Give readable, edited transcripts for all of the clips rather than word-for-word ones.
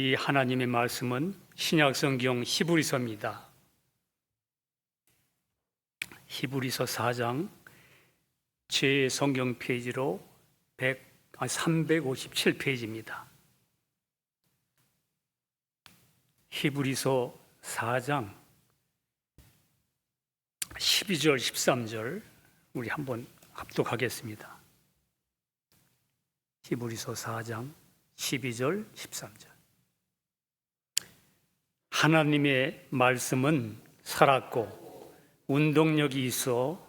이 하나님의 말씀은 신약성경 히브리서입니다. 히브리서 4장 제 성경 페이지로 357페이지입니다. 히브리서 4장 12절 13절 우리 한번 합독하겠습니다. 히브리서 4장 12절 13절. 하나님의 말씀은 살았고 운동력이 있어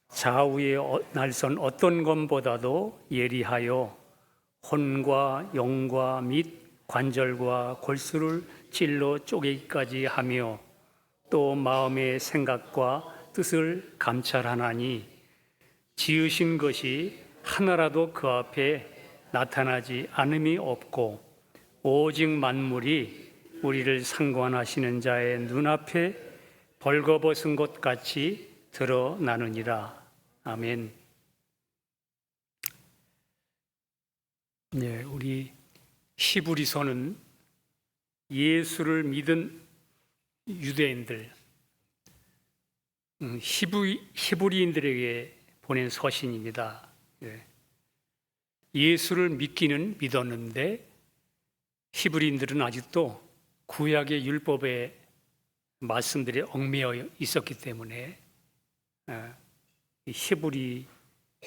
좌우의 날선 어떤 것보다도 예리하여 혼과 영과 및 관절과 골수를 찔러 쪼개기까지 하며 또 마음의 생각과 뜻을 감찰하나니 지으신 것이 하나라도 그 앞에 나타나지 않음이 없고 오직 만물이 우리를 상관하시는 자의 눈앞에 벌거벗은 것 같이 드러나느니라. 아멘. 네, 우리 히브리서는 예수를 믿은 유대인들, 히브리인들에게 보낸 서신입니다. 예수를 믿기는 믿었는데 히브리인들은 아직도 구약의 율법의 말씀들이 얽매여 있었기 때문에 히브리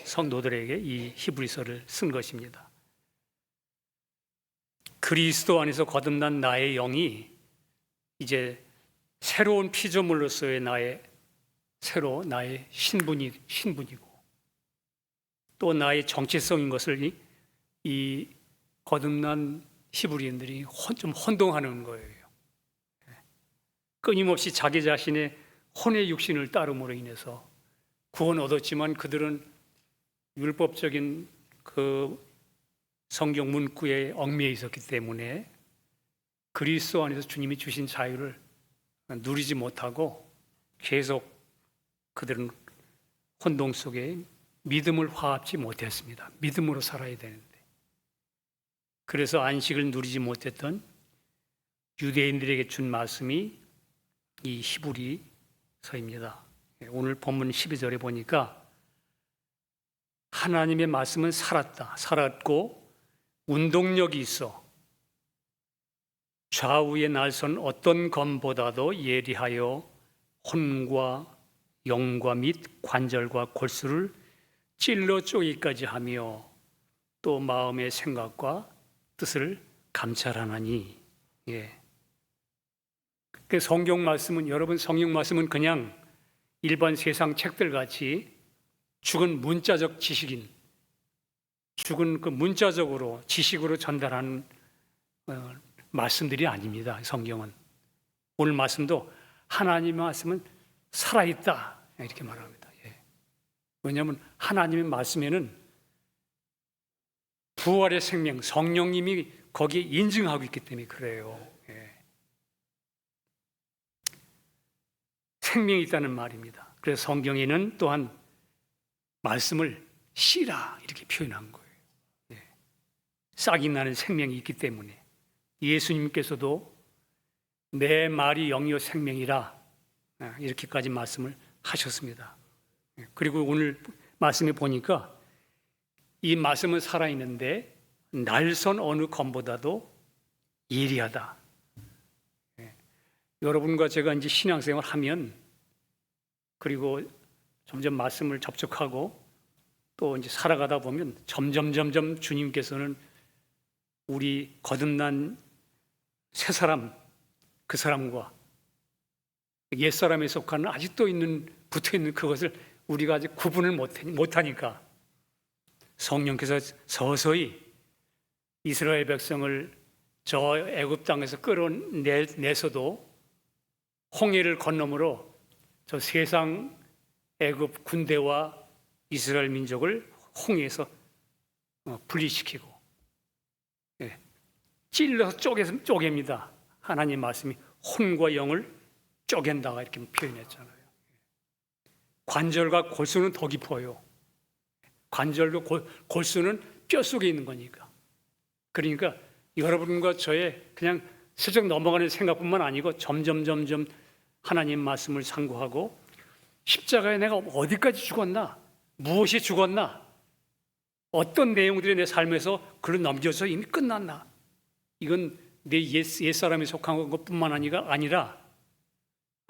성도들에게 이 히브리서를 쓴 것입니다. 그리스도 안에서 거듭난 나의 영이 이제 새로운 피조물로서의 나의 신분이고 또 나의 정체성인 것을 이 거듭난 히브리인들이 좀 혼동하는 거예요. 끊임없이 자기 자신의 혼의 육신을 따름으로 인해서 구원 얻었지만 그들은 율법적인 그 성경 문구에 얽매여 있었기 때문에 그리스도 안에서 주님이 주신 자유를 누리지 못하고 계속 그들은 혼동 속에 믿음을 화합지 못했습니다. 믿음으로 살아야 되는데 그래서 안식을 누리지 못했던 유대인들에게 준 말씀이 이 히브리서입니다. 오늘 본문 12절에 보니까 하나님의 말씀은 살았고 운동력이 있어 좌우의 날선 어떤 검보다도 예리하여 혼과 영과 및 관절과 골수를 찔러 쪼개기까지 하며 또 마음의 생각과 뜻을 감찰하나니. 그 성경 말씀은 여러분 성경 말씀은 그냥 일반 세상 책들 같이 죽은 문자적 지식인, 죽은 그 문자적으로 지식으로 전달하는 말씀들이 아닙니다. 성경은 오늘 말씀도 하나님의 말씀은 살아있다 이렇게 말합니다. 왜냐하면 하나님의 말씀에는 부활의 생명, 성령님이 거기에 인증하고 있기 때문에 그래요. 생명이 있다는 말입니다. 그래서 성경에는 또한 말씀을 씨라 이렇게 표현한 거예요. 싹이 나는 생명이 있기 때문에 예수님께서도 내 말이 영이요 생명이라 이렇게까지 말씀을 하셨습니다. 그리고 오늘 말씀에 보니까 이 말씀은 살아있는데 날선 어느 검보다도 예리하다. 여러분과 제가 이제 신앙생활 하면 그리고 점점 말씀을 접촉하고 또 이제 살아가다 보면 점점 주님께서는 우리 거듭난 새 사람, 그 사람과 옛 사람에 속하는 아직도 붙어 있는 그것을 우리가 아직 구분을 못하니까 성령께서 서서히 이스라엘 백성을 저 애굽 땅에서 끌어내서도 홍해를 건너므로 저 세상 애굽 군대와 이스라엘 민족을 홍해에서 분리시키고 찔러서 쪼갭니다. 하나님 말씀이 혼과 영을 쪼갠다 이렇게 표현했잖아요. 관절과 골수는 더 깊어요. 관절과 골수는 뼈 속에 있는 거니까. 그러니까 여러분과 저의 그냥 슬쩍 넘어가는 생각뿐만 아니고 점점 하나님 말씀을 상고하고 십자가에 내가 어디까지 죽었나? 무엇이 죽었나? 어떤 내용들이 내 삶에서 글로 넘겨서 이미 끝났나? 이건 내 옛사람이 속한 것뿐만 아니라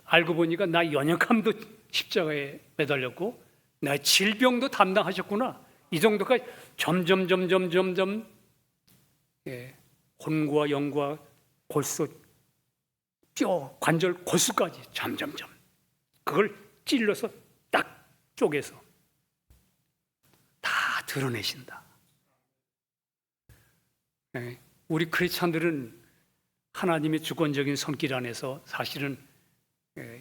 알고 보니까 나 연약함도 십자가에 매달렸고 나의 질병도 담당하셨구나. 이 정도까지 점점 혼과 영과 골수, 뼈, 관절, 골수까지 점점 그걸 찔러서 딱 쪼개서 다 드러내신다. 우리 크리스찬들은 하나님의 주권적인 손길 안에서 사실은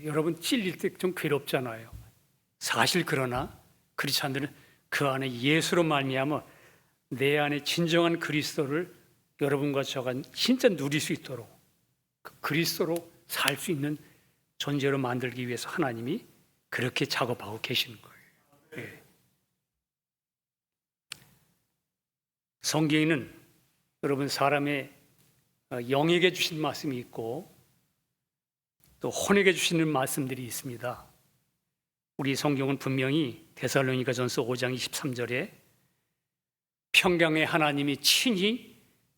여러분 찔릴 때 좀 괴롭잖아요. 사실 그러나 크리스찬들은 그 안에 예수로 말미암아 내 안에 진정한 그리스도를 여러분과 저가 진짜 누릴 수 있도록 그 그리스도로 살 수 있는 존재로 만들기 위해서 하나님이 그렇게 작업하고 계시는 거예요. 성경에는 여러분 사람의 영에게 주신 말씀이 있고 또 혼에게 주시는 말씀들이 있습니다. 우리 성경은 분명히 데살로니가전서 5장 23절에 평강의 하나님이 친히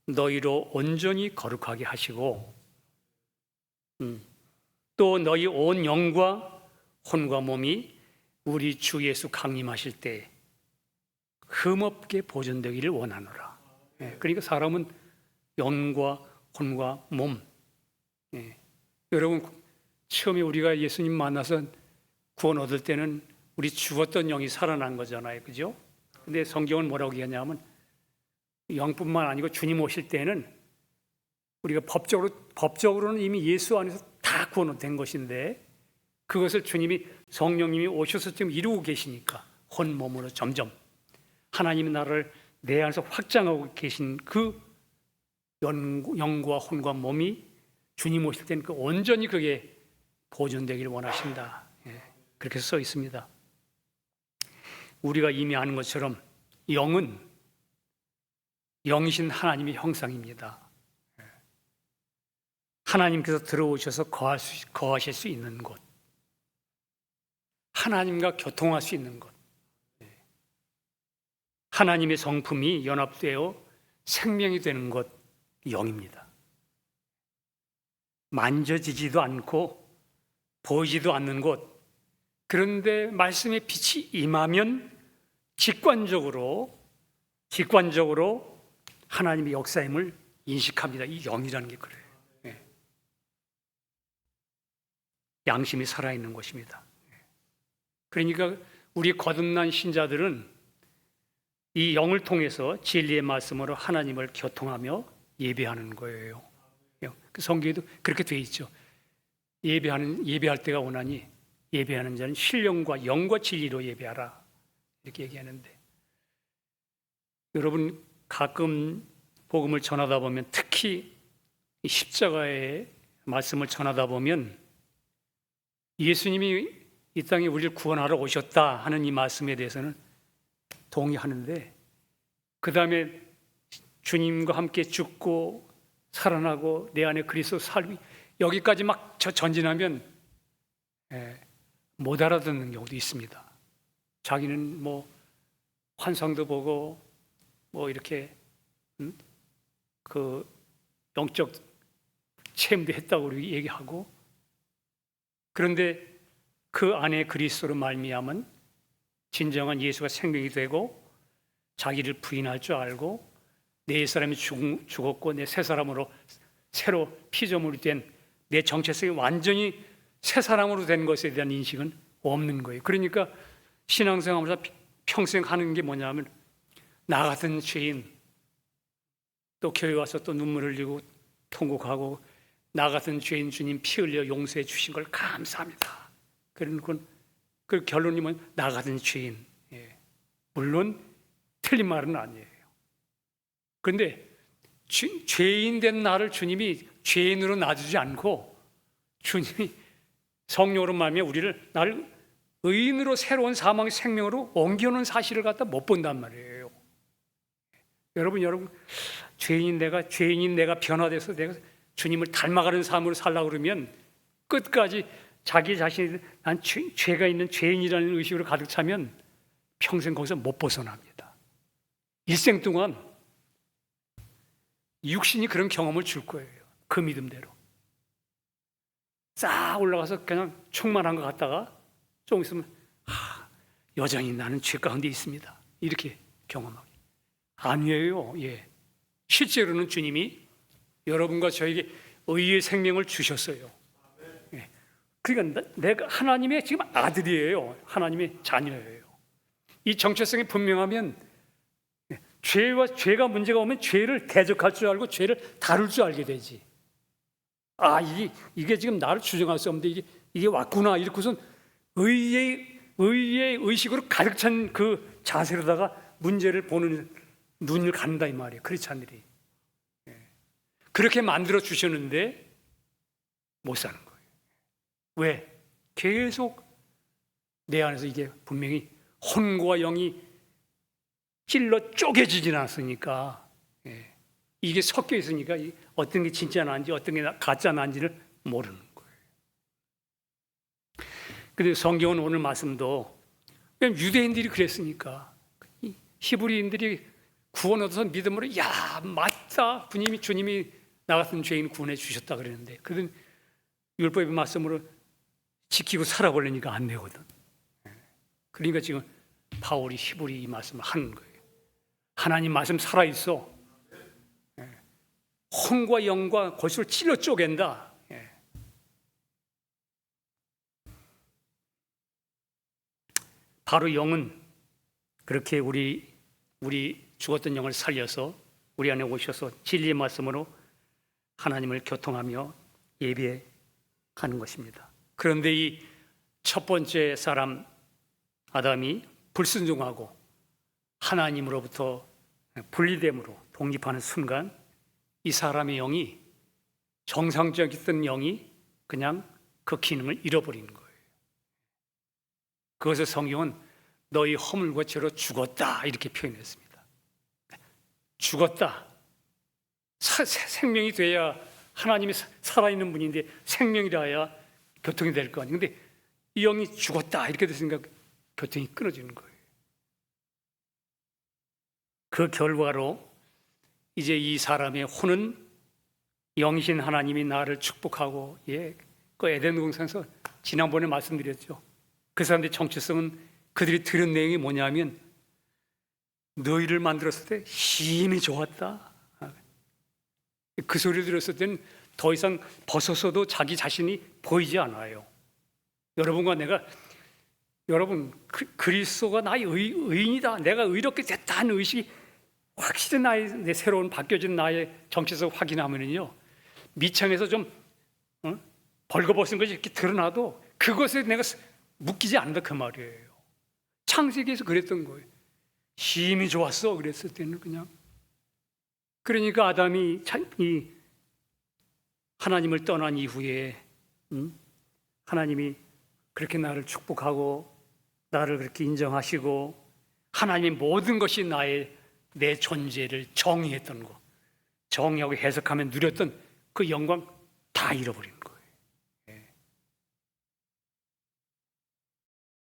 너희로 온전히 거룩하게 하시고 또 너희 온 영과 혼과 몸이 우리 주 예수 강림하실 때 흠없게 보존되기를 원하노라. 그러니까 사람은 영과 혼과 몸. 여러분 처음에 우리가 예수님 만나서 구원 얻을 때는 우리 죽었던 영이 살아난 거잖아요, 그죠? 근데 성경은 뭐라고 얘기하냐면 영뿐만 아니고 주님 오실 때는 우리가 법적으로는 이미 예수 안에서 다 구원된 것인데 그것을 주님이 성령님이 오셔서 지금 이루고 계시니까 혼 몸으로 점점 하나님의 나라를 내 안에서 확장하고 계신 그 영과 혼과 몸이 주님 오실 때는 그 온전히 그게 보존되기를 원하신다. 그렇게 써 있습니다. 우리가 이미 아는 것처럼 영은 영이신 하나님의 형상입니다. 하나님께서 들어오셔서 거하실 수 있는 곳, 하나님과 교통할 수 있는 곳, 하나님의 성품이 연합되어 생명이 되는 것, 영입니다. 만져지지도 않고 보이지도 않는 곳, 그런데 말씀의 빛이 임하면 직관적으로 하나님의 역사임을 인식합니다. 이 영이라는 게 그래요. 양심이 살아있는 것입니다. 그러니까 우리 거듭난 신자들은 이 영을 통해서 진리의 말씀으로 하나님을 교통하며 예배하는 거예요. 그 성경에도 그렇게 되어 있죠. 예배할 때가 오나니 예배하는 자는 신령과 영과 진리로 예배하라, 이렇게 얘기하는데, 여러분 가끔 복음을 전하다 보면, 특히 십자가의 말씀을 전하다 보면 예수님이 이 땅에 우리를 구원하러 오셨다 하는 이 말씀에 대해서는 동의하는데, 그 다음에 주님과 함께 죽고 살아나고 내 안에 그리스도 살기, 여기까지 막 전진하면 못 알아듣는 경우도 있습니다. 자기는 뭐 환상도 보고 뭐 이렇게 그 영적 체험도 했다고 우리 얘기하고, 그런데 그 안에 그리스도로 말미암은 진정한 예수가 생명이 되고 자기를 부인할 줄 알고 내 사람이 죽었고 내 새 사람으로 새로 피조물이 된 내 정체성이 완전히 새 사람으로 된 것에 대한 인식은 없는 거예요. 그러니까 신앙생활하면서 평생 하는 게 뭐냐면, 나 같은 죄인, 또 교회 와서 또 눈물 흘리고 통곡하고, 나 같은 죄인 주님 피 흘려 용서해 주신 걸 감사합니다. 그런 그 결론이 뭐냐, 나 같은 죄인. 물론 틀린 말은 아니에요. 그런데 죄인 된 나를 주님이 죄인으로 놔두지 않고 주님이 성령으로 말미암아 우리를 나를 의인으로 새로운 사망의 생명으로 옮겨놓은 사실을 갖다 못 본단 말이에요. 여러분 죄인인 내가 변화돼서 내가 주님을 닮아가는 삶으로 살려고 그러면 끝까지 자기 자신이 난 죄가 있는 죄인이라는 의식으로 가득 차면 평생 거기서 못 벗어납니다. 일생 동안 육신이 그런 경험을 줄 거예요. 그 믿음대로 싹 올라가서 그냥 충만한 것 같다가 조금 있으면 여전히 나는 죄 가운데 있습니다. 이렇게 경험하게. 아니에요. 예. 실제로는 주님이 여러분과 저에게 의의 생명을 주셨어요. 예. 그러니까 내가 하나님의 지금 아들이에요. 하나님의 자녀예요. 이 정체성이 분명하면 죄가 문제가 오면 죄를 대적할 줄 알고 죄를 다룰 줄 알게 되지. 이게 지금 나를 주장할 수 없는데 이게 왔구나. 이렇게선 의의 의식으로 가득 찬 그 자세로다가 문제를 보는 눈을 갖는다 이 말이에요. 크리스찬들이. 그렇게 만들어 주셨는데 못 사는 거예요. 왜? 계속 내 안에서 이게 분명히 혼과 영이 찔러 쪼개지진 않았으니까, 이게 섞여 있으니까 어떤 게 진짜 나인지 어떤 게 가짜 나인지를 모르는 거예요. 근데 성경은 오늘 말씀도 유대인들이 그랬으니까 히브리인들이 구원 얻어서 믿음으로 야 맞다 주님이 나 같은 죄인 구원해 주셨다 그랬는데 그들은 율법의 말씀으로 지키고 살아보려니까 안 되거든. 그러니까 지금 바울이 히브리 이 말씀을 하는 거예요. 하나님 말씀 살아있어. 혼과 영과 골수를 찔러 쪼갠다. 바로 영은 그렇게 우리 죽었던 영을 살려서 우리 안에 오셔서 진리의 말씀으로 하나님을 교통하며 예배하는 것입니다. 그런데 이 첫 번째 사람 아담이 불순종하고 하나님으로부터 분리됨으로 독립하는 순간 이 사람의 영이 정상적이었던 영이 그냥 그 기능을 잃어버리는 거예요. 그것을 성경은 너희 허물과 죄로 죽었다 이렇게 표현했습니다. 죽었다. 생명이 돼야 하나님이 살아있는 분인데 생명이라 해야 교통이 될 거 아니에요. 근데 이 영이 죽었다 이렇게 됐으니까 교통이 끊어지는 거예요. 그 결과로 이제 이 사람의 혼은 영이신 하나님이 나를 축복하고 그 에덴 동산에서 지난번에 말씀드렸죠. 그 사람들의 정체성은 그들이 들은 내용이 뭐냐면 너희를 만들었을 때 힘이 좋았다. 그 소리를 들었을 때는 더 이상 벗어서도 자기 자신이 보이지 않아요. 여러분 그리스도가 나의 의인이다. 내가 의롭게 됐다 하는 의식이 확실히 내 새로운 바뀌어진 나의 정체성을 확인하면은요 밑창에서 좀 벌거벗은 것이 이렇게 드러나도 그것에 내가 묶이지 않는다 그 말이에요. 창세기에서 그랬던 거예요. 힘이 좋았어 그랬을 때는 그냥. 그러니까 아담이 이 하나님을 떠난 이후에 하나님이 그렇게 나를 축복하고 나를 그렇게 인정하시고 하나님의 모든 것이 내 존재를 정의했던 거, 정의하고 해석하면 누렸던 그 영광 다 잃어버리는 거예요.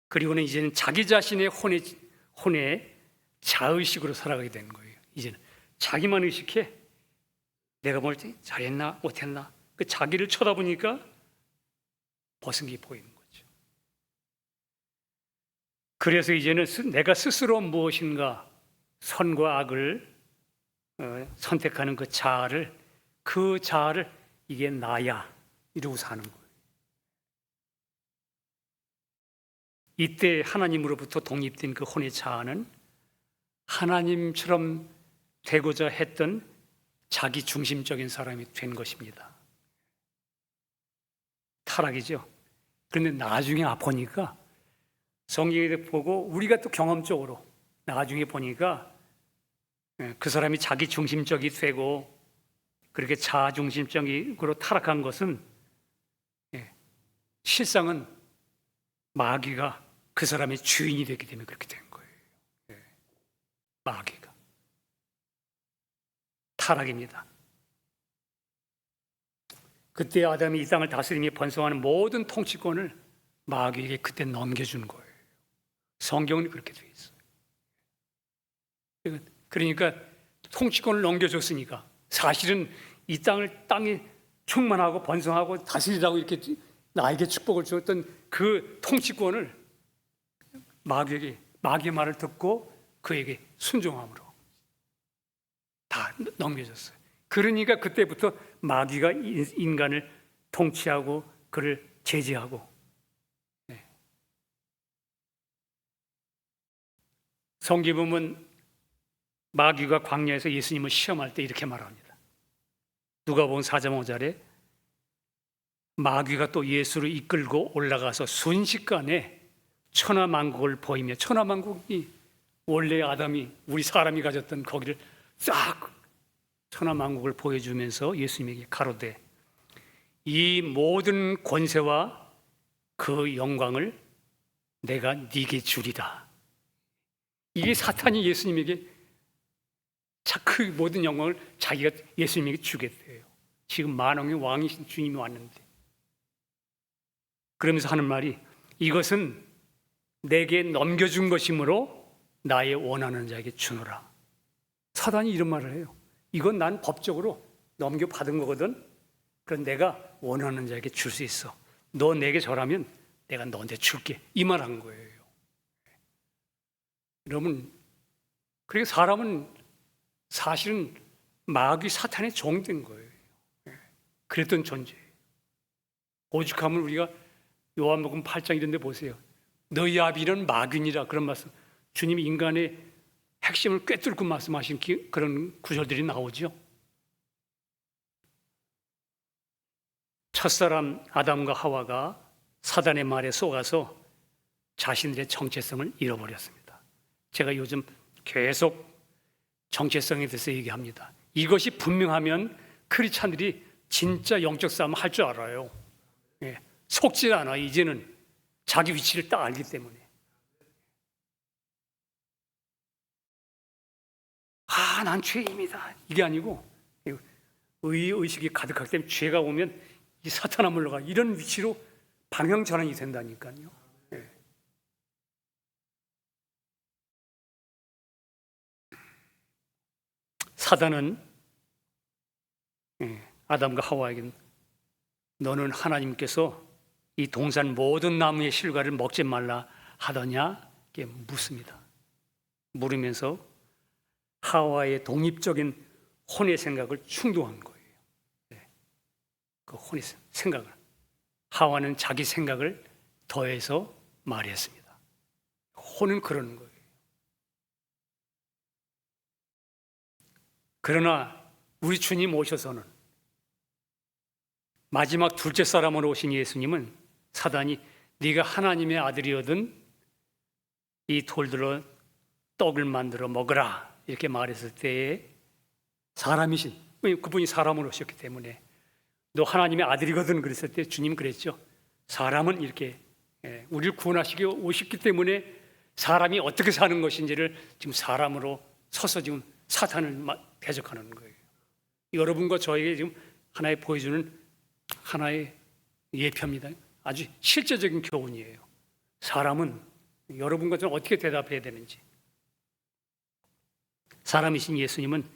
그리고는 이제는 자기 자신의 혼에 자의식으로 살아가게 되는 거예요. 이제는 자기만 의식해. 내가 뭘 잘했나 못했나 그 자기를 쳐다보니까 벗은 게 보이는 거죠. 그래서 이제는 내가 스스로 무엇인가 선과 악을 선택하는 그 자아를 이게 나야 이러고 사는 거예요. 이때 하나님으로부터 독립된 그 혼의 자아는 하나님처럼 되고자 했던 자기 중심적인 사람이 된 것입니다. 타락이죠. 그런데 나중에 보니까 성경에 보고 우리가 또 경험적으로 나중에 보니까 그 사람이 자기 중심적이 되고 그렇게 자아 중심적으로 타락한 것은 실상은 마귀가 그 사람의 주인이 됐기 때문에 그렇게 된 거예요. 마귀가. 타락입니다. 그때 아담이 이 땅을 다스리며 번성하는 모든 통치권을 마귀에게 그때 넘겨준 거예요. 성경은 그렇게 되어 있어요. 그러니까 통치권을 넘겨줬으니까 사실은 이 땅이 충만하고 번성하고 다스리라고 이렇게 나에게 축복을 주었던 그 통치권을 마귀의 말을 듣고 그에게 순종함으로 다 넘겨줬어요. 그러니까 그때부터 마귀가 인간을 통치하고 그를 제재하고. 성경 보면 마귀가 광야에서 예수님을 시험할 때 이렇게 말합니다. 누가복음 4장 5절에 마귀가 또 예수를 이끌고 올라가서 순식간에 천하만국을 보이며, 천하만국이 원래 아담이 우리 사람이 가졌던 거기를 싹 천하만국을 보여주면서 예수님에게 가로되 이 모든 권세와 그 영광을 내가 네게 주리다. 이게 사탄이 예수님에게 그 모든 영광을 자기가 예수님에게 주겠대요. 지금 만왕의 왕이신 주님이 왔는데, 그러면서 하는 말이 이것은 내게 넘겨준 것이므로 나의 원하는 자에게 주노라. 사단이 이런 말을 해요. 이건 난 법적으로 넘겨받은 거거든. 그럼 내가 원하는 자에게 줄 수 있어. 너 내게 절하면 내가 너한테 줄게. 이 말 한 거예요. 여러분, 그러니까 사람은 사실은 마귀 사탄의 종된 거예요. 그랬던 존재예요. 오죽하면 우리가 요한복음 8장 이런 데 보세요. 너희 아비는 마귀니라, 그런 말씀. 주님이 인간의 핵심을 꿰뚫고 말씀하신 그런 구절들이 나오죠. 첫사람 아담과 하와가 사단의 말에 속아서 자신들의 정체성을 잃어버렸습니다. 제가 요즘 계속 정체성에 대해서 얘기합니다. 이것이 분명하면 크리스찬들이 진짜 영적 싸움을 할 줄 알아요. 속지 않아. 이제는 자기 위치를 딱 알기 때문에. 난 죄인입니다. 이게 아니고 의식이 가득하기 때문에 죄가 오면 이 사탄아 물러가, 이런 위치로 방향 전환이 된다니까요. 사단은 아담과 하와에게 너는 하나님께서 이 동산 모든 나무의 실과를 먹지 말라 하더냐? 이렇게 묻습니다. 물으면서 하와의 독립적인 혼의 생각을 충동한 거예요. 그 혼의 생각을. 하와는 자기 생각을 더해서 말했습니다. 혼은 그러는 거예요. 그러나 우리 주님 오셔서는, 마지막 둘째 사람으로 오신 예수님은 사단이 네가 하나님의 아들이거든 이 돌들로 떡을 만들어 먹으라 이렇게 말했을 때에, 사람이신 그분이 사람으로 오셨기 때문에 너 하나님의 아들이거든 그랬을 때 주님 그랬죠. 사람은 이렇게 우리를 구원하시기 오셨기 때문에 사람이 어떻게 사는 것인지를 지금 사람으로 서서 지금 사탄을 대적하는 거예요. 여러분과 저에게 지금 하나의 보여주는 하나의 예표입니다. 아주 실제적인 교훈이에요. 사람은 여러분과 저는 어떻게 대답해야 되는지. 사람이신 예수님은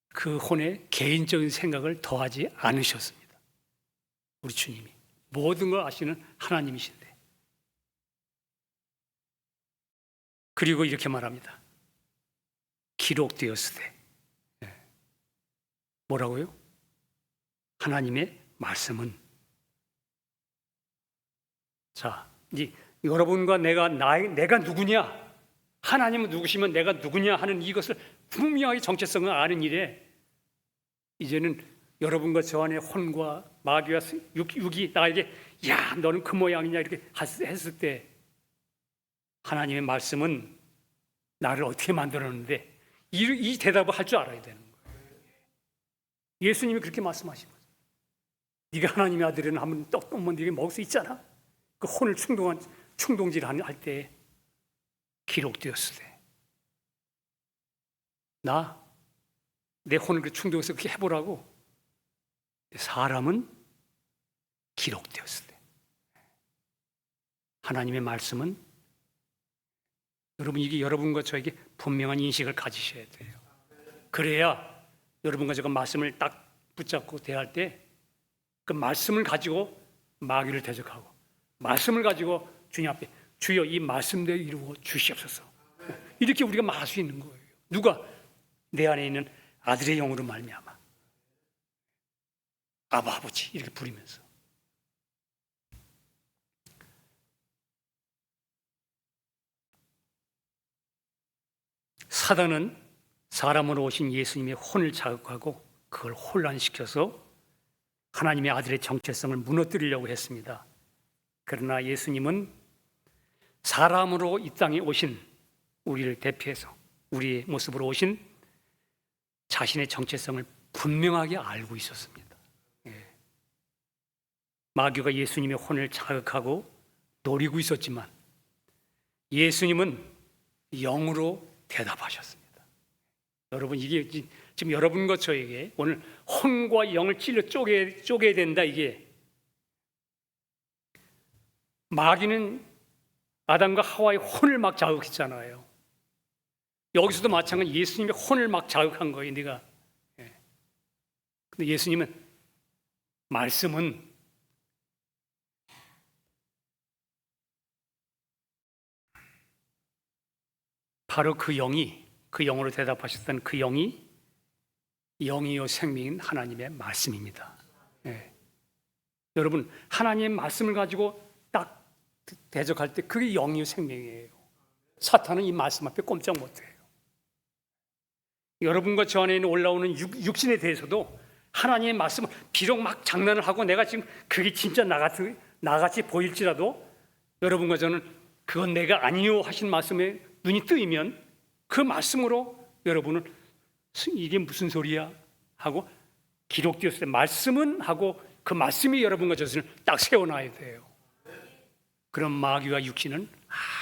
그 혼에 개인적인 생각을 더하지 않으셨습니다. 우리 주님이 모든 걸 아시는 하나님이신데. 그리고 이렇게 말합니다. 기록되었으되. 뭐라고요? 하나님의 말씀은. 자, 이제 여러분과 내가 누구냐, 하나님은 누구시면 내가 누구냐 하는 이것을 분명하게 정체성을 아는 일에, 이제는 여러분과 저 안에 혼과 마귀와 육이 나에게 야 너는 그 모양이냐 이렇게 했을 때, 하나님의 말씀은 나를 어떻게 만들었는데, 이 대답을 할 줄 알아야 되는 거예요. 예수님이 그렇게 말씀하신 거죠. 네가 하나님의 아들이라면 한번 떡만 네게 먹을 수 있잖아. 그 혼을 충동질할 때 기록되었으되 나 내 혼을 그 충동해서 그렇게 해보라고. 사람은 기록되었을 때 하나님의 말씀은 여러분 이게 여러분과 저에게 분명한 인식을 가지셔야 돼요. 그래야 여러분과 제가 말씀을 딱 붙잡고 대할 때 그 말씀을 가지고 마귀를 대적하고 말씀을 가지고 주님 앞에 주여 이 말씀대로 이루어 주시옵소서. 이렇게 우리가 말할 수 있는 거예요. 누가? 내 안에 있는 아들의 영으로 말미암아 아바 아버지 이렇게 부르면서. 사단은 사람으로 오신 예수님의 혼을 자극하고 그걸 혼란시켜서 하나님의 아들의 정체성을 무너뜨리려고 했습니다. 그러나 예수님은 사람으로 이 땅에 오신 우리를 대표해서 우리의 모습으로 오신 자신의 정체성을 분명하게 알고 있었습니다. 마귀가 예수님의 혼을 자극하고 노리고 있었지만 예수님은 영으로 대답하셨습니다. 여러분 이게 지금 여러분과 저에게 오늘 혼과 영을 찔러 쪼개야 된다. 이게 마귀는 아담과 하와의 혼을 막 자극했잖아요. 여기서도 마찬가지 예수님의 혼을 막 자극한 거예요. 네가. 근데 예수님은 말씀은 바로 그 영이 그 영으로 대답하셨던 그 영이 영이요 생명인 하나님의 말씀입니다. 여러분 하나님의 말씀을 가지고 딱 대적할 때 그게 영이요 생명이에요. 사탄은 이 말씀 앞에 꼼짝 못해요. 여러분과 저 안에 올라오는 육신에 대해서도 하나님의 말씀을 비록 막 장난을 하고 내가 지금 그게 진짜 나같이 보일지라도 여러분과 저는 그건 내가 아니요 하신 말씀에 눈이 뜨이면 그 말씀으로 여러분은 이게 무슨 소리야 하고 기록되었을 때 말씀은 하고 그 말씀이 여러분과 저를 딱 세워놔야 돼요. 그럼 마귀와 육신은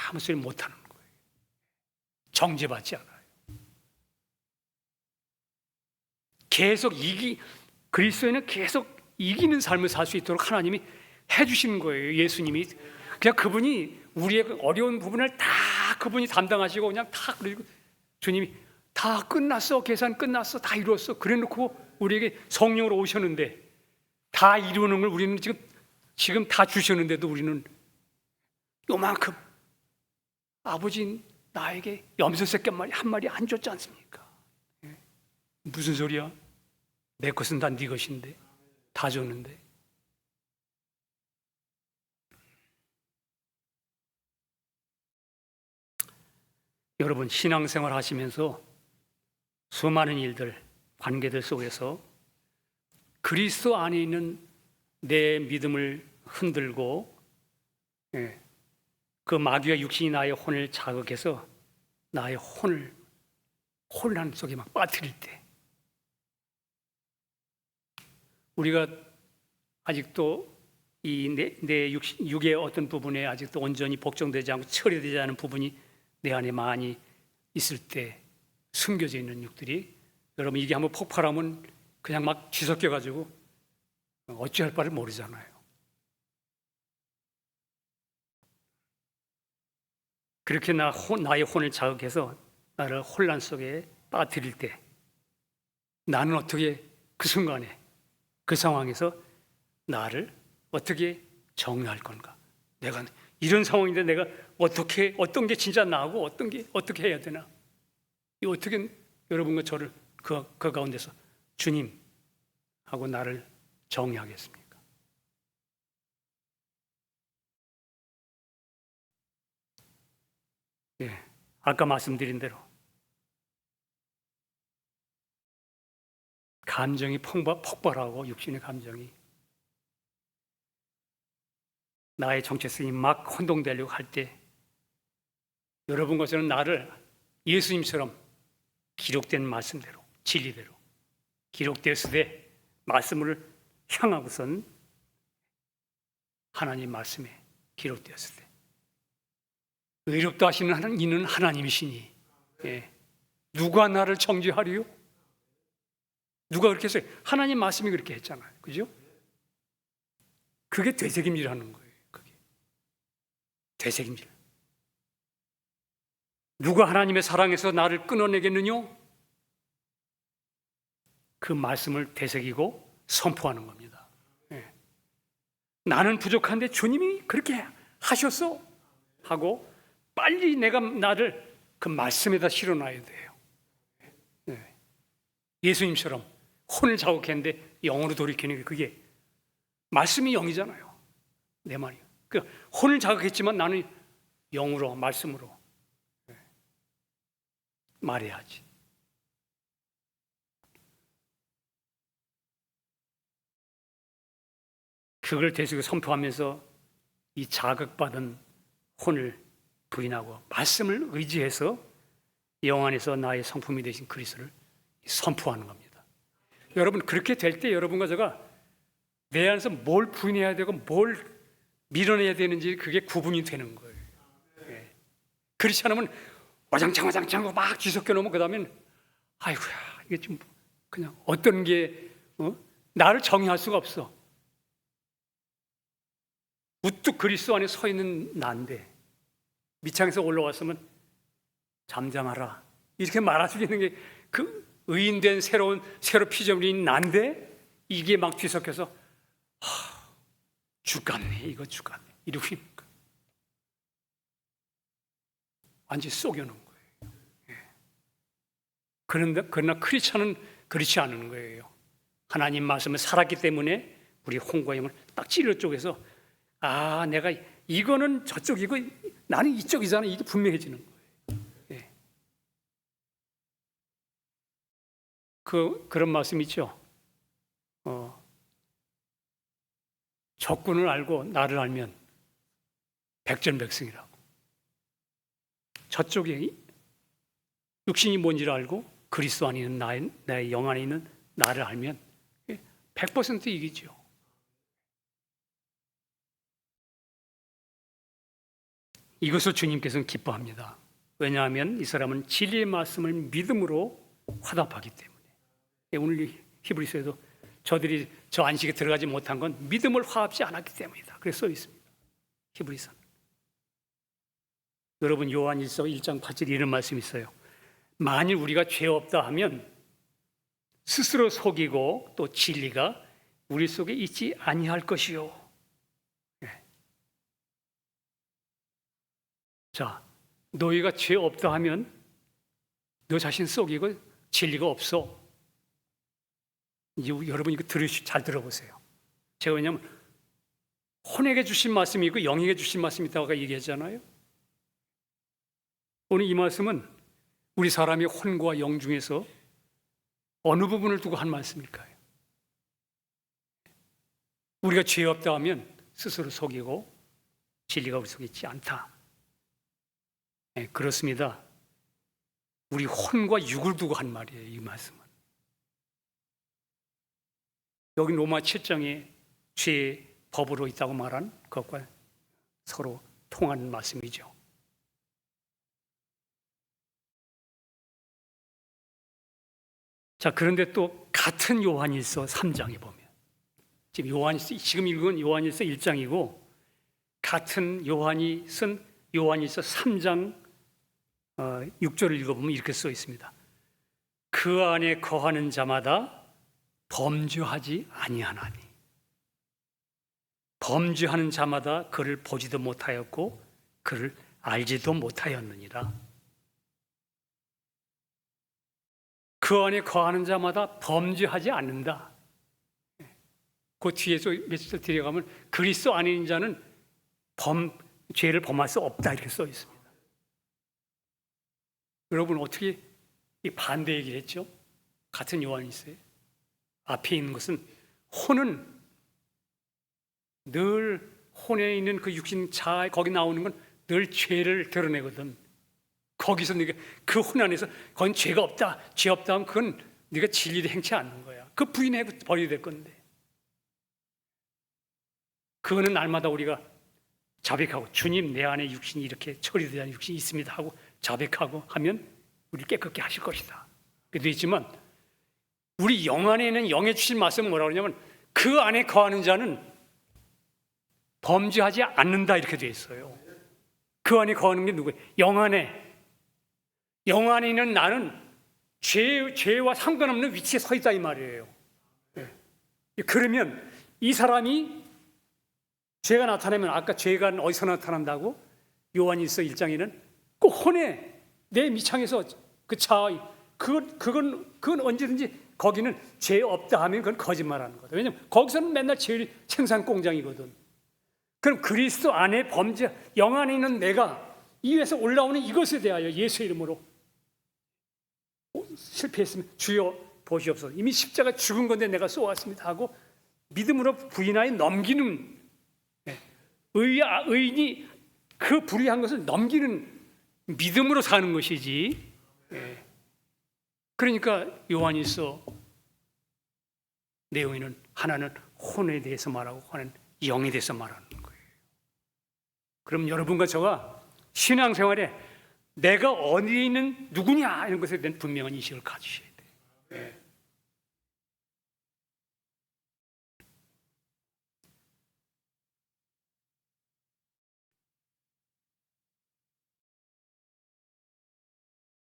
아무 소리 못하는 거예요. 정죄받지 않아요. 계속 그리스도인은 계속 이기는 삶을 살 수 있도록 하나님이 해주시는 거예요. 예수님이 그냥 그분이 우리의 어려운 부분을 다 그분이 담당하시고 그냥 다 그리고 주님이 다 끝났어, 계산 끝났어, 다 이루었어. 그래놓고 우리에게 성령으로 오셨는데 다 이루는 걸 우리는 지금 다 주셨는데도 우리는 요만큼 아버지 나에게 염소 새끼 한 마리 안 줬지 않습니까? 무슨 소리야? 내 것은 다 네 것인데 다 줬는데. 여러분 신앙생활 하시면서 수많은 일들, 관계들 속에서 그리스도 안에 있는 내 믿음을 흔들고 그 마귀와 육신이 나의 혼을 자극해서 나의 혼을 혼란 속에 막 빠뜨릴 때 우리가 아직도 이 내 육의 어떤 부분에 아직도 온전히 복종되지 않고 처리되지 않은 부분이 내 안에 많이 있을 때 숨겨져 있는 육들이 여러분 이게 한번 폭발하면 그냥 막 뒤섞여가지고 어찌할 바를 모르잖아요. 그렇게 나의 혼을 자극해서 나를 혼란 속에 빠뜨릴 때 나는 어떻게 그 순간에 그 상황에서 나를 어떻게 정의할 건가? 내가 이런 상황인데 내가 어떤 게 진짜 나하고 어떻게 해야 되나? 이 어떻게 여러분과 저를 그 가운데서 주님 하고 나를 정의하겠습니까? 아까 말씀드린 대로 감정이 폭발하고 육신의 감정이 나의 정체성이 막 혼동되려고 할 때 여러분과 저는 나를 예수님처럼 기록된 말씀대로 진리대로 기록되었을 때 말씀을 향하고선 하나님 말씀에 기록되었을 때 의롭다 하시는 이는 하나님이시니 누가 나를 정죄하리요? 누가 그렇게 했어요? 하나님 말씀이 그렇게 했잖아요. 그죠? 그게 되새김질하는 거예요. 그게 되새김질. 누가 하나님의 사랑에서 나를 끊어내겠느냐? 그 말씀을 되새기고 선포하는 겁니다. 예. 나는 부족한데 주님이 그렇게 하셨어? 하고 빨리 내가 나를 그 말씀에다 실어놔야 돼요. 예. 예수님처럼 혼을 자극했는데 영으로 돌이키는 게 그게 말씀이 영이잖아요. 내 말이요. 그 혼을 자극했지만 나는 영으로 말씀으로 말해야지. 그걸 되새겨 선포하면서 이 자극받은 혼을 부인하고 말씀을 의지해서 영 안에서 나의 성품이 되신 그리스도를 선포하는 겁니다. 여러분 그렇게 될 때 여러분과 제가 내 안에서 뭘 부인해야 되고 뭘 밀어내야 되는지 그게 구분이 되는 거예요. 예. 그렇지 않으면 와장창 막 뒤섞여 놓으면 그 다음엔 아이고야 이게 좀 그냥 어떤 게 나를 정의할 수가 없어. 우뚝 그리스도 안에 서 있는 나인데 밑창에서 올라왔으면 잠잠하라 이렇게 말할 수 있는 게 그 의인된 새로 피조물인 나인데 이게 막 뒤섞여서 죽겠네 이거 죽겠네 이러고 있는 거예요. 완전히 속여놓은 거예요. 예. 그러나 크리스찬은 그렇지 않은 거예요. 하나님 말씀을 살았기 때문에 우리 혼과 영을 딱 찔러 쪽에서 내가 이거는 저쪽이고 나는 이쪽이잖아 이게 분명해지는 거예요. 예. 그런 말씀 있죠. 적군을 알고 나를 알면 백전백승이라고. 저쪽에 육신이 뭔지를 알고 그리스도 안에 있는 나의 영 안에 있는 나를 알면 100% 이기죠. 이것을 주님께서는 기뻐합니다. 왜냐하면 이 사람은 진리의 말씀을 믿음으로 화답하기 때문에. 오늘 히브리서에도 저들이 저 안식에 들어가지 못한 건 믿음을 화합지 않았기 때문이다. 그래서 써 있습니다. 히브리서는. 여러분 요한일서 1장 8절에 이런 말씀이 있어요. 만일 우리가 죄 없다 하면 스스로 속이고 또 진리가 우리 속에 있지 아니할 것이요. 네. 자, 너희가 죄 없다 하면 너 자신 속이고 진리가 없어. 여러분 이거 잘 들어보세요. 제가 왜냐하면 혼에게 주신 말씀이 있고 영에게 주신 말씀이 있다고 아까 얘기했잖아요. 오늘 이 말씀은 우리 사람의 혼과 영 중에서 어느 부분을 두고 한 말씀일까요? 우리가 죄 없다 하면 스스로 속이고 진리가 우리 속에 있지 않다. 네, 그렇습니다. 우리 혼과 육을 두고 한 말이에요. 이 말씀은. 여기 로마 7장에 죄의 법으로 있다고 말한 그것과 서로 통하는 말씀이죠. 자, 그런데 또 같은 요한일서 3장에 보면 지금 읽은 요한일서 1장이고 같은 요한이 쓴 요한일서 3장 6절을 읽어보면 이렇게 써 있습니다. 그 안에 거하는 자마다 범죄하지 아니하나니 범죄하는 자마다 그를 보지도 못하였고 그를 알지도 못하였느니라. 그 안에 거하는 자마다 범죄하지 않는다. 그 뒤에서 며칠 뒤에 가면 그리스도 안에 있는 자는 죄를 범할 수 없다 이렇게 써 있습니다. 여러분 어떻게 이 반대 얘기를 했죠? 같은 요한일서에 앞에 있는 것은 혼은 늘 혼에 있는 그 육신 자 거기 나오는 건 늘 죄를 드러내거든. 거기서 네가 그 혼 안에서 그건 죄가 없다, 죄 없다 하면 그건 네가 진리를 행치 않는 거야. 그 부인해 버려야 될 건데. 그거는 날마다 우리가 자백하고 주님 내 안에 육신이 이렇게 처리되는 육신이 있습니다 하고 자백하고 하면 우리 깨끗게 하실 것이다. 그래도 있지만 우리 영 안에 있는 영의 주신 말씀은 뭐라고 그러냐면 그 안에 거하는 자는 범죄하지 않는다 이렇게 되어 있어요. 그 안에 거하는 게 누구예요? 영 안에. 영 안에 있는 나는 죄와 상관없는 위치에 서 있다 이 말이에요. 그러면 이 사람이 죄가 나타나면 아까 죄가 어디서 나타난다고? 요한일서 1장에는 꼭 혼에 내 미창에서 그건 언제든지 거기는 죄 없다 하면 그건 거짓말하는 거다. 왜냐하면 거기서는 맨날 죄 생산 공장이거든. 그럼 그리스도 안에 범죄 영 안에 있는 내가 이 위에서 올라오는 이것에 대하여 예수의 이름으로 실패했으면 주여 보시옵소서. 이미 십자가 죽은 건데 내가 쏘았습니다 하고 믿음으로 부인하여 넘기는 의인이 그 불의한 것을 넘기는 믿음으로 사는 것이지. 그러니까 요한일서 내용에는 하나는 혼에 대해서 말하고 하나는 영에 대해서 말하는 거예요. 그럼 여러분과 저가 신앙생활에 내가 어디에 있는 누구냐 이런 것에 대한 분명한 인식을 가지셔야 돼요.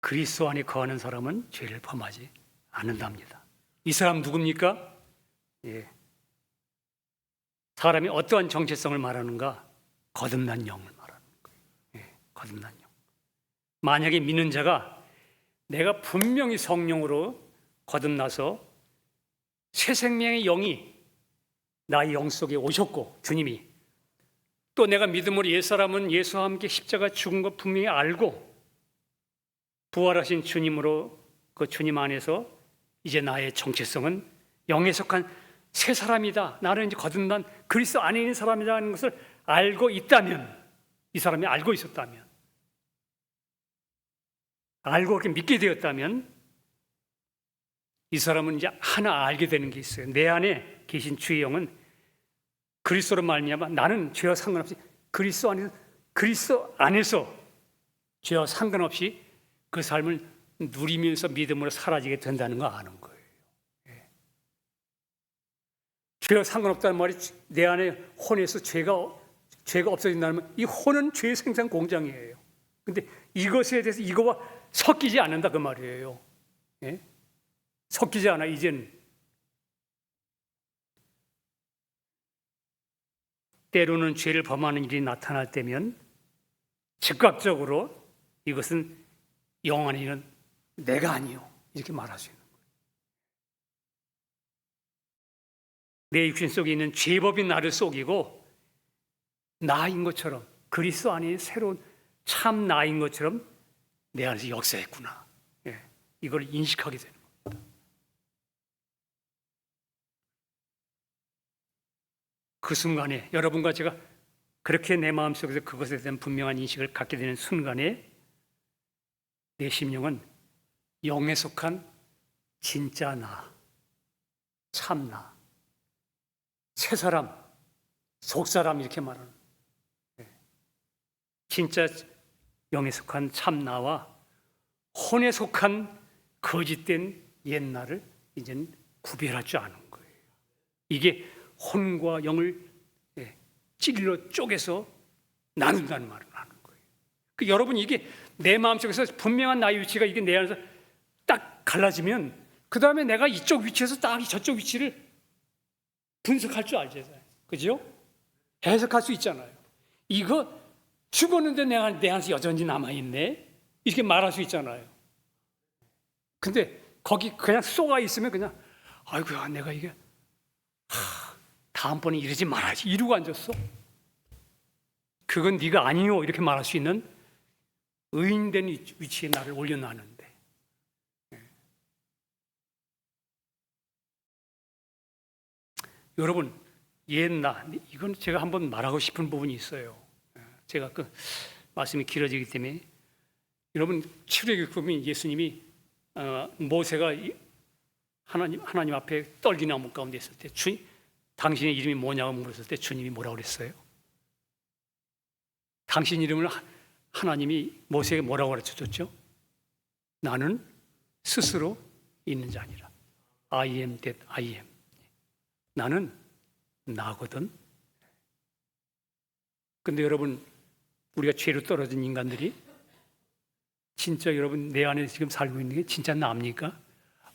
그리스도 안에 거하는 사람은 죄를 범하지 않는답니다. 이 사람 누굽니까? 사람이 어떠한 정체성을 말하는가? 거듭난 영을 말하는 거예요. 거듭난 영. 만약에 믿는 자가 내가 분명히 성령으로 거듭나서 새 생명의 영이 나의 영 속에 오셨고 주님이 또 내가 믿음으로 옛사람은 예수와 함께 십자가 죽은 것 분명히 알고 부활하신 주님으로 그 주님 안에서 이제 나의 정체성은 영에 속한 새 사람이다. 나는 이제 거듭난 그리스도 안에 있는 사람이라는 것을 알고 있다면 이 사람이 알고 있었다면 알고 그렇게 믿게 되었다면 이 사람은 이제 하나 알게 되는 게 있어요. 내 안에 계신 주의 영은 그리스도로 말미암아 나는 죄와 상관없이 그리스도 안에서 죄와 상관없이 그 삶을 누리면서 믿음으로 사라지게 된다는 거 아는 거예요. 죄와 상관없다는 말이 내 안에 혼에서 죄가 없어진다면 이 혼은 죄의 생산 공장이에요. 근데 이것에 대해서 이거와 섞이지 않는다 그 말이에요. 섞이지 않아 이제는. 때로는 죄를 범하는 일이 나타날 때면 즉각적으로 이것은 영 안에 있는 내가 아니요 이렇게 말할 수 있는 거예요. 내 육신 속에 있는 죄법이 나를 속이고 나인 것처럼 그리스도 안에 새로운 참 나인 것처럼 내 안에서 역사했구나. 이걸 인식하게 되는 겁니다. 그 순간에 여러분과 제가 그렇게 내 마음속에서 그것에 대한 분명한 인식을 갖게 되는 순간에 내 심령은 영에 속한 진짜 나, 참 나, 새 사람, 속 사람 이렇게 말하는 진짜 영에 속한 참 나와 혼에 속한 거짓된 옛날을 이제는 구별할 줄 아는 거예요. 이게 혼과 영을 찔러 쪼개서 나눈다는 말을 하는 거예요. 여러분 이게 내 마음속에서 분명한 나의 위치가 이게 내 안에서 딱 갈라지면 그 다음에 내가 이쪽 위치에서 딱 저쪽 위치를 분석할 줄 알잖아요. 그죠? 해석할 수 있잖아요. 이거 죽었는데 내 안에서 여전히 남아있네 이렇게 말할 수 있잖아요. 근데 거기 그냥 쏘가 있으면 그냥 아이고야 내가 이게 다음번에 이러지 말아야지 이러고 앉았어. 그건 네가 아니요 이렇게 말할 수 있는 의인된 위치에 나를 올려놨는데 여러분 옛나 이건 제가 한번 말하고 싶은 부분이 있어요. 제가 그 말씀이 길어지기 때문에 여러분 출애굽기 보면 예수님이 모세가 하나님 앞에 떨기나무 가운데 있을 때 당신의 이름이 뭐냐고 물었을 때 주님이 뭐라고 그랬어요? 당신 이름을 하나님이 모세에게 뭐라고 가르쳐줬죠? 나는 스스로 있는 자니라. I am that I am. 나는 나거든. 근데 여러분, 우리가 죄로 떨어진 인간들이 진짜 여러분 내 안에 지금 살고 있는 게 진짜 나입니까?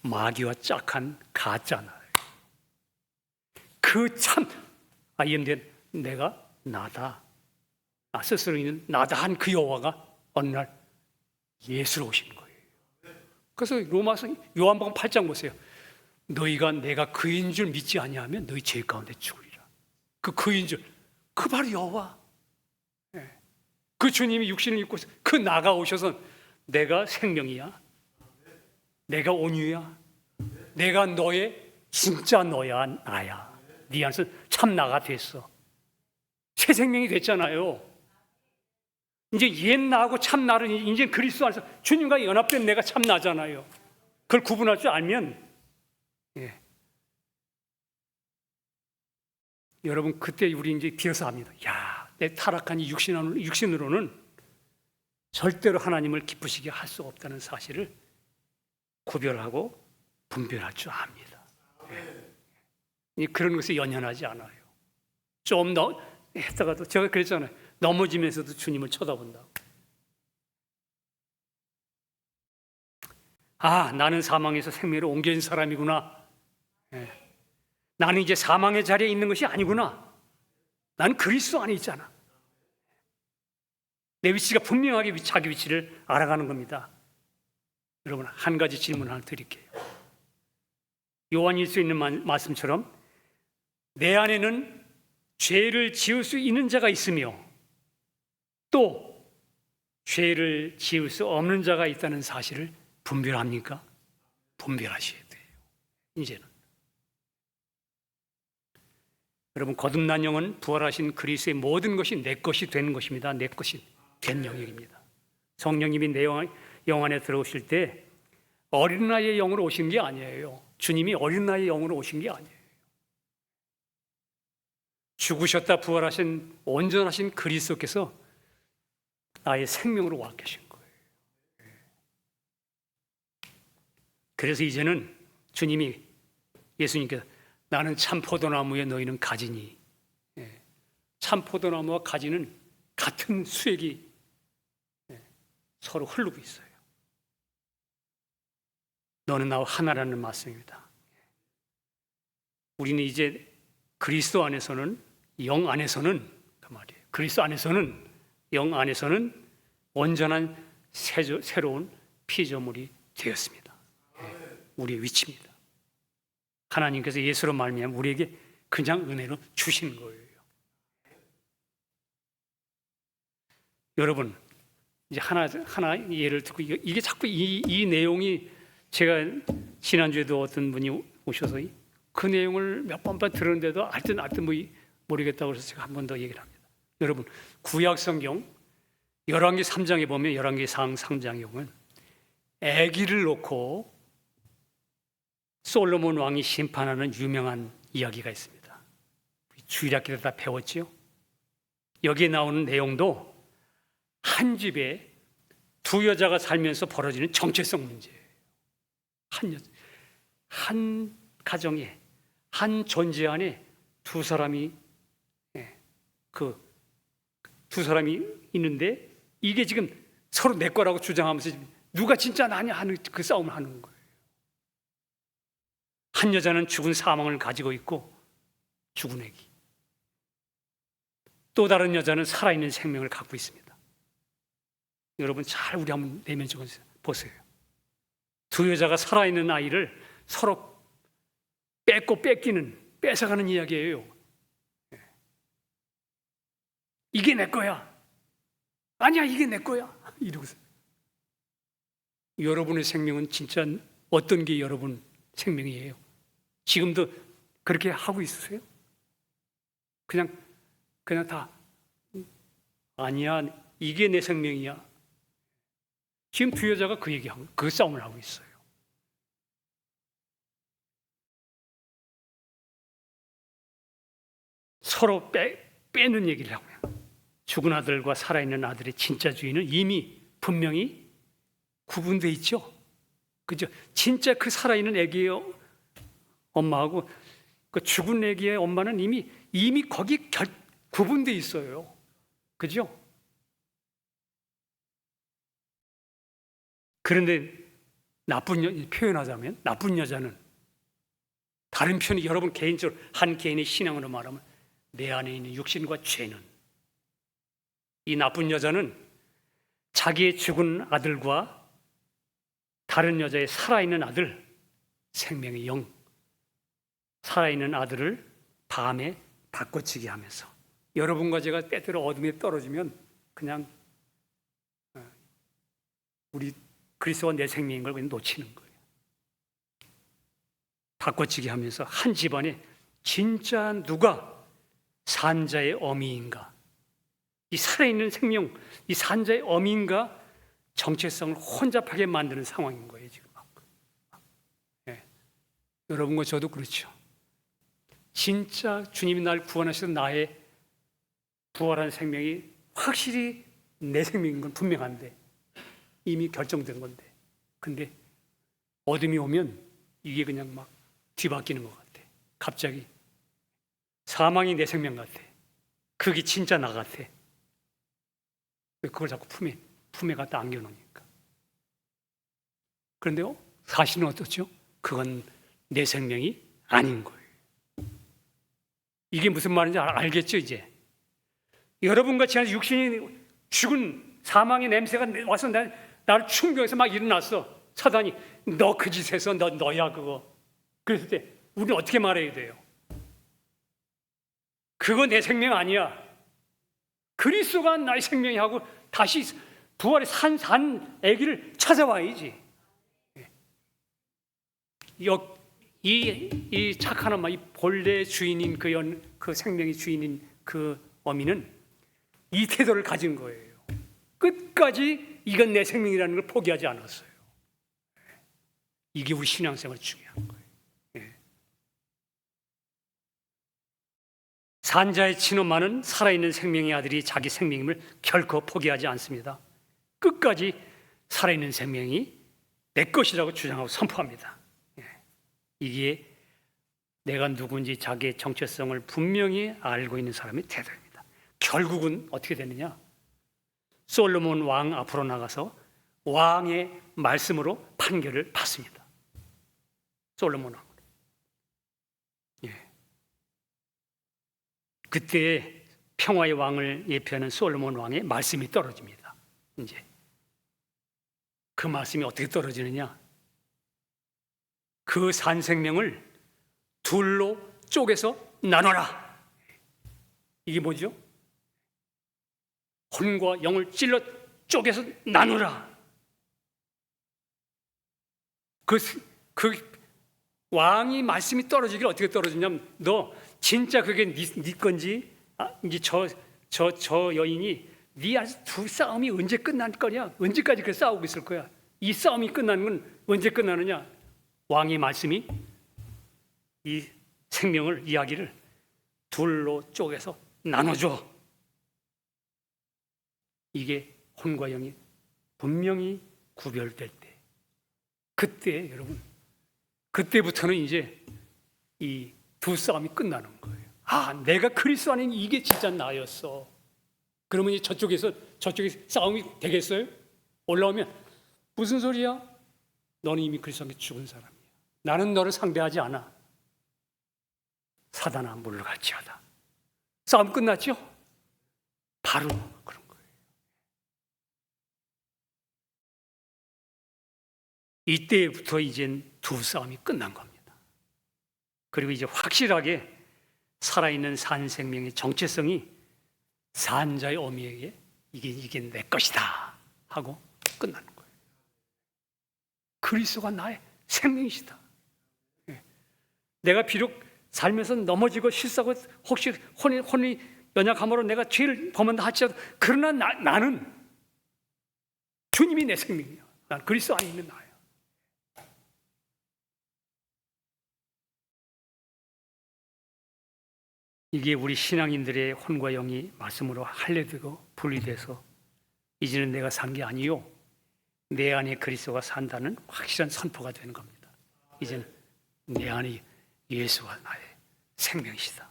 마귀와 짝한 가짜나요. 그 참 I am that 내가 나다. 스스로 있는 나다 한 그 여호와가 어느 날 예수로 오시는 거예요. 그래서 로마서 요한복음 8장 보세요. 너희가 내가 그인 줄 믿지 아니하면 너희 죄 가운데 죽으리라. 그인 줄, 그 바로 여호와. 그 주님이 육신을 입고 그 나가 오셔서 내가 생명이야, 내가 온유야, 내가 너의 진짜 너야, 나야. 네 안에서 참 나가 됐어. 새 생명이 됐잖아요. 이제 옛 나하고 참 나를 이제 그리스도 안에서 주님과 연합된 내가 참 나잖아요. 그걸 구분할 줄 알면, 여러분 그때 우리 이제 비로소 합니다. 야, 내 타락한 이 육신으로는 절대로 하나님을 기쁘시게 할 수 없다는 사실을 구별하고 분별할 줄 압니다. 그런 것에 연연하지 않아요. 좀 더 했다가도 제가 그랬잖아요. 넘어지면서도 주님을 쳐다본다고. 아, 나는 사망에서 생명으로 옮겨진 사람이구나. 나는 이제 사망의 자리에 있는 것이 아니구나. 나는 그리스도 안에 있잖아. 내 위치가 분명하게 자기 위치를 알아가는 겁니다. 여러분, 한 가지 질문 하나 드릴게요. 요한 일서 있는 말씀처럼 내 안에는 죄를 지을 수 있는 자가 있으며 또 죄를 지을 수 없는 자가 있다는 사실을 분별합니까? 분별하셔야 돼요. 이제는 여러분, 거듭난 영은 부활하신 그리스도의 모든 것이 내 것이 되는 것입니다. 내 것이 된 영역입니다. 성령님이 내 영 안에 들어오실 때 어린아이의 영으로 오신 게 아니에요. 주님이 어린아이의 영으로 오신 게 아니에요. 죽으셨다 부활하신 온전하신 그리스도께서 나의 생명으로 와 계신 거예요. 그래서 이제는 주님이, 예수님께서 나는 참 포도나무에 너희는 가지니, 참 포도나무와 가지는 같은 수액이 서로 흐르고 있어요. 너는 나와 하나라는 말씀입니다. 우리는 이제 그리스도 안에서는, 영 안에서는, 그 말이에요. 그리스도 안에서는, 영 안에서는 온전한 새로운 피조물이 되었습니다. 우리의 위치입니다. 하나님께서 예수로 말미암아 우리에게 그냥 은혜로 주신 거예요. 여러분, 이제 하나 예를 듣고 이게 자꾸 이 내용이, 제가 지난주에도 어떤 분이 오셔서 그 내용을 몇 번 들었는데도 알든 뭐 모르겠다고 해서 제가 한 번 더 얘기를 합니다. 여러분, 구약 성경 열왕기 3장에 보면, 열왕기 3장에 보면 아기를 놓고 솔로몬 왕이 심판하는 유명한 이야기가 있습니다. 주일학교 때 다 배웠지요. 여기에 나오는 내용도 한 집에 두 여자가 살면서 벌어지는 정체성 문제예요. 한 가정에, 한 존재 안에 두 사람이 있는데 이게 지금 서로 내 거라고 주장하면서 누가 진짜 나냐 하는 그 싸움을 하는 거예요. 한 여자는 죽은 사망을 가지고 있고, 죽은 애기. 또 다른 여자는 살아있는 생명을 갖고 있습니다. 여러분, 잘 우리 한번 내면적으로 보세요. 두 여자가 살아있는 아이를 서로 뺏고 뺏어가는 이야기예요. 이게 내 거야. 아니야, 이게 내 거야. 이러고서. 여러분의 생명은 진짜 어떤 게 여러분 생명이에요? 지금도 그렇게 하고 있으세요? 그냥 다 아니야, 이게 내 생명이야. 지금 두 여자가 그 얘기하고 그 싸움을 하고 있어요. 서로 빼는 얘기를 하고요. 죽은 아들과 살아있는 아들의 진짜 주인은 이미 분명히 구분되어 있죠. 그죠? 진짜 그 살아있는 애기예요. 엄마하고 그 죽은 아기의 엄마는 이미 거기 구분돼 있어요. 그죠? 그런데 표현하자면 나쁜 여자는, 다른 편이 여러분 개인적으로 한 개인의 신앙으로 말하면 내 안에 있는 육신과 죄는, 이 나쁜 여자는 자기의 죽은 아들과 다른 여자의 살아있는 아들, 생명의 영, 살아있는 아들을 밤에 바꿔치기 하면서, 여러분과 제가 때때로 어둠에 떨어지면 그냥 우리 그리스도가 내 생명인 걸 그냥 놓치는 거예요. 바꿔치기 하면서 한 집안에 진짜 누가 산자의 어미인가, 이 살아있는 생명, 이 산자의 어미인가 정체성을 혼잡하게 만드는 상황인 거예요, 지금. 네. 여러분과 저도 그렇죠. 진짜 주님이 날 구원하셔서 나의 부활한 생명이 확실히 내 생명인 건 분명한데, 이미 결정된 건데, 근데 어둠이 오면 이게 그냥 막 뒤바뀌는 것 같아. 갑자기 사망이 내 생명 같아. 그게 진짜 나 같아. 그걸 자꾸 품에 갖다 안겨놓으니까. 그런데 사실은 어떻죠? 그건 내 생명이 아닌 거예요. 이게 무슨 말인지 알겠죠, 이제? 여러분과 제 안에 육신이 죽은 사망의 냄새가 와서 나를 충격해서 막 일어났어. 사단이 너 그 짓에서 너야 그거. 그랬을 때 우리는 어떻게 말해야 돼요? 그거 내 생명 아니야. 그리스도가 나의 생명이 하고 다시 부활의 산 아기를 찾아와야지. 이 착한 엄마, 이 본래 주인인 그 생명의 주인인 그 어미는 이 태도를 가진 거예요. 끝까지 이건 내 생명이라는 걸 포기하지 않았어요. 이게 우리 신앙생활 중요한 거예요. 산자의 친엄마는 살아있는 생명의 아들이 자기 생명임을 결코 포기하지 않습니다. 끝까지 살아있는 생명이 내 것이라고 주장하고 선포합니다. 이게 내가 누군지 자기의 정체성을 분명히 알고 있는 사람의 태도입니다. 결국은 어떻게 되느냐? 솔로몬 왕 앞으로 나가서 왕의 말씀으로 판결을 받습니다. 솔로몬 왕. 그때 평화의 왕을 예표하는 솔로몬 왕의 말씀이 떨어집니다. 이제 그 말씀이 어떻게 떨어지느냐? 그 산 생명을 둘로 쪼개서 나눠라. 이게 뭐죠? 혼과 영을 찔러 쪼개서 나누라. 그 왕이 말씀이 떨어지길 어떻게 떨어지냐면, 너 진짜 그게 네 건지, 이제 저 여인이 네 아주 두 싸움이 언제 끝날 거냐? 언제까지 그 싸우고 있을 거야? 이 싸움이 끝나는 건 언제 끝나느냐? 왕의 말씀이 이 생명을, 이야기를 둘로 쪼개서 나눠줘. 이게 혼과 영이 분명히 구별될 때, 그때 여러분, 그때부터는 이제 이 두 싸움이 끝나는 거예요. 아, 내가 그리스도 안에 이게 진짜 나였어. 그러면 저쪽에 싸움이 되겠어요? 올라오면 무슨 소리야? 너는 이미 그리스도 안에 죽은 사람이야. 나는 너를 상대하지 않아. 사단아 물러갈지어다. 싸움 끝났죠? 바로 그런 거예요. 이때부터 이젠 두 싸움이 끝난 겁니다. 그리고 이제 확실하게 살아있는 산 생명의 정체성이 산자의 어미에게 이게 내 것이다 하고 끝나는 거예요. 그리스도가 나의 생명이시다. 내가 비록 살면서 넘어지고 실수하고 혹시 혼이 연약함으로 내가 죄를 범한다 할지라도, 그러나 나는 주님이 내 생명이야. 난 그리스도 안에 있는 나야. 이게 우리 신앙인들의 혼과 영이 말씀으로 할례되고 분리돼서 이제는 내가 산 게 아니요, 내 안에 그리스도가 산다는 확실한 선포가 되는 겁니다. 이제는 내 안에 예수가 나의 생명이시다.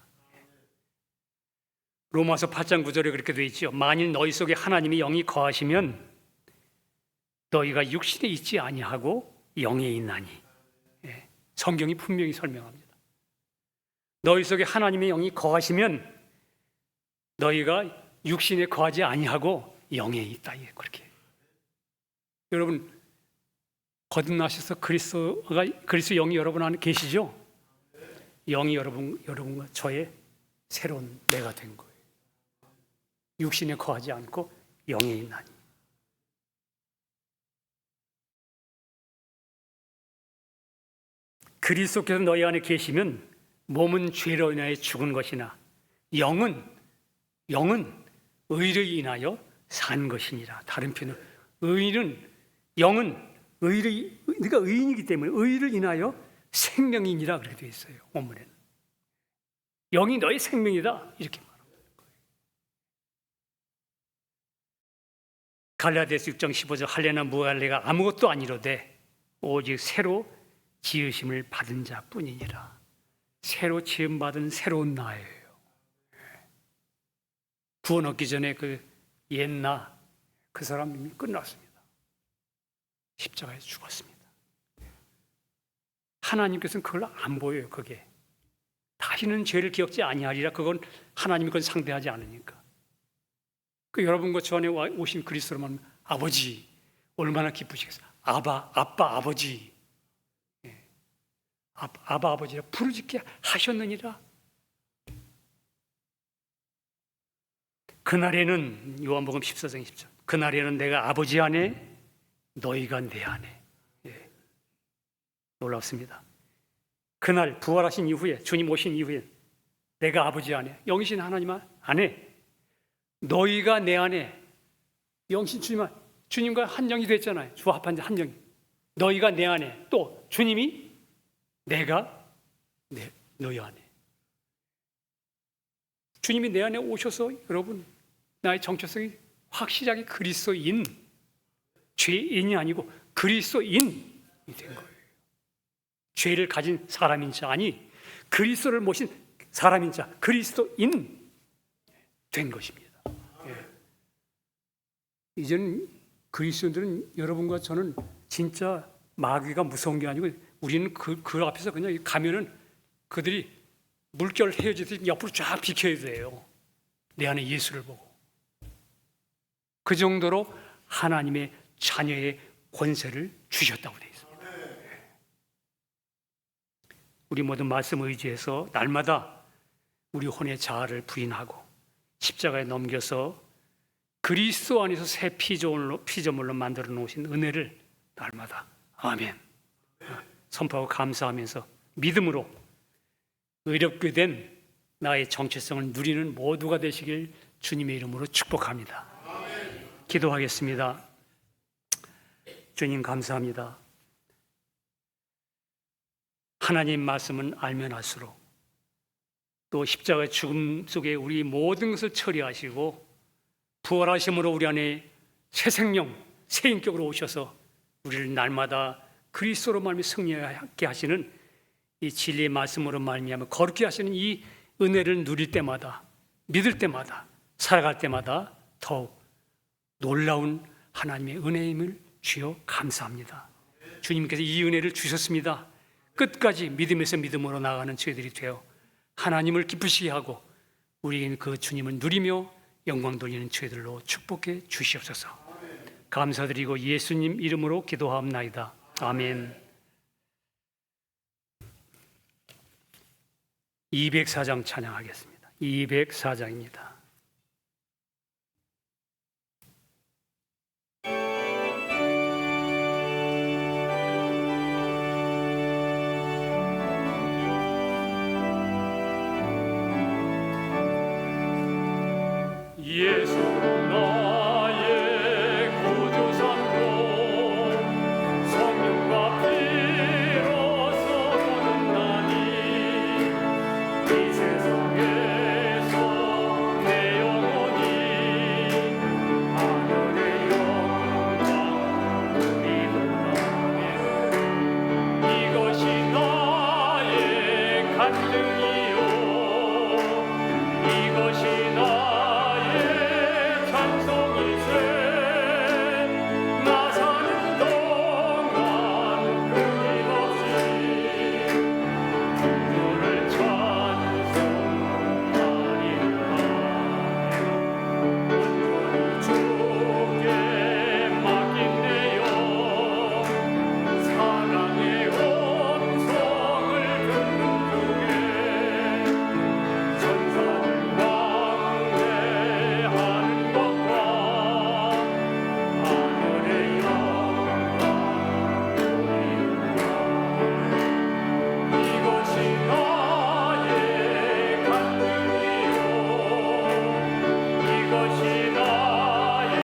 로마서 8장 9절에 그렇게 되어 있죠. 만일 너희 속에 하나님의 영이 거하시면 너희가 육신에 있지 아니하고 영에 있나니. 성경이 분명히 설명합니다. 너희 속에 하나님의 영이 거하시면 너희가 육신에 거하지 아니하고 영에 있다. 그렇게. 여러분 거듭나셔서 그리스도 영이 여러분 안에 계시죠? 영이 여러분과 저의 새로운 내가 된 거예요. 육신에 거하지 않고 영에 있나니. 그리스도께서 너희 안에 계시면 몸은 죄로 인하여 죽은 것이나 영은 의를 인하여 산 것이니라. 다른 표현은 영은 그러니까 의인이기 때문에 의를 인하여 생명이니라 그렇게 되어 있어요. 원문에는 영이 너의 생명이다 이렇게 말합니다. 갈라디아서 6장 15절 할례나 무할례가 아무것도 아니로되 오직 새로 지으심을 받은 자뿐이니라. 새로 지음 받은 새로운 나예요. 구원 얻기 전에 그 옛나 그 사람 이미 끝났습니다. 십자가에 죽었습니다. 하나님께서는 그걸 안 보여요. 그게 다시는 죄를 기억지 아니하리라. 그건 하나님이 그건 상대하지 않으니까. 그 여러분과 저 안에 오신 그리스도로만 아버지 얼마나 기쁘시겠어요. 아빠 아버지. 아바 아버지라 부르짖게 하셨느니라. 그날에는 요한복음 14장 10절 그날에는 내가 아버지 안에 너희가 내 안에. 놀랍습니다. 그날 부활하신 이후에 주님 오신 이후에 내가 아버지 안에 영이신 하나님 안에 너희가 내 안에 영신 주님과 한 영이 됐잖아요. 주합한 한 영이. 너희가 내 안에 또 주님이 내가 너희 안에. 주님이 내 안에 오셔서 여러분 나의 정체성이 확실하게 그리스도인 죄인이 아니고 그리스도인이 된 거예요. 죄를 가진 사람인 자 아니 그리스도를 모신 사람인 자 그리스도인 된 것입니다. 이제는 그리스도인들은 여러분과 저는 진짜 마귀가 무서운 게 아니고 우리는 그 앞에서 그냥 가면은 그들이 물결 헤어지듯이 옆으로 쫙 비켜야 돼요. 내 안에 예수를 보고. 그 정도로 하나님의 자녀의 권세를 주셨다고 되어 있습니다. 우리 모두 말씀 의지해서 날마다 우리 혼의 자아를 부인하고 십자가에 넘겨서 그리스도 안에서 새 피조물로 만들어 놓으신 은혜를 날마다 아멘 선포하고 감사하면서 믿음으로 의롭게 된 나의 정체성을 누리는 모두가 되시길 주님의 이름으로 축복합니다. 기도하겠습니다. 주님 감사합니다. 하나님 말씀은 알면 알수록 또 십자가의 죽음 속에 우리 모든 것을 처리하시고 부활하심으로 우리 안에 새 생명, 새 인격으로 오셔서 우리를 날마다 그리스도로 말미암아 승리하게 하시는 이 진리의 말씀으로 말미암아 거룩게 하시는 이 은혜를 누릴 때마다 믿을 때마다 살아갈 때마다 더욱 놀라운 하나님의 은혜임을 주여 감사합니다. 주님께서 이 은혜를 주셨습니다. 끝까지 믿음에서 믿음으로 나아가는 저희들이 되어 하나님을 기쁘시게 하고 우리는 그 주님을 누리며 영광 돌리는 저희들로 축복해 주시옵소서. 감사드리고 예수님 이름으로 기도하옵나이다. 아멘. 204장 찬양하겠습니다. 204장입니다. 예수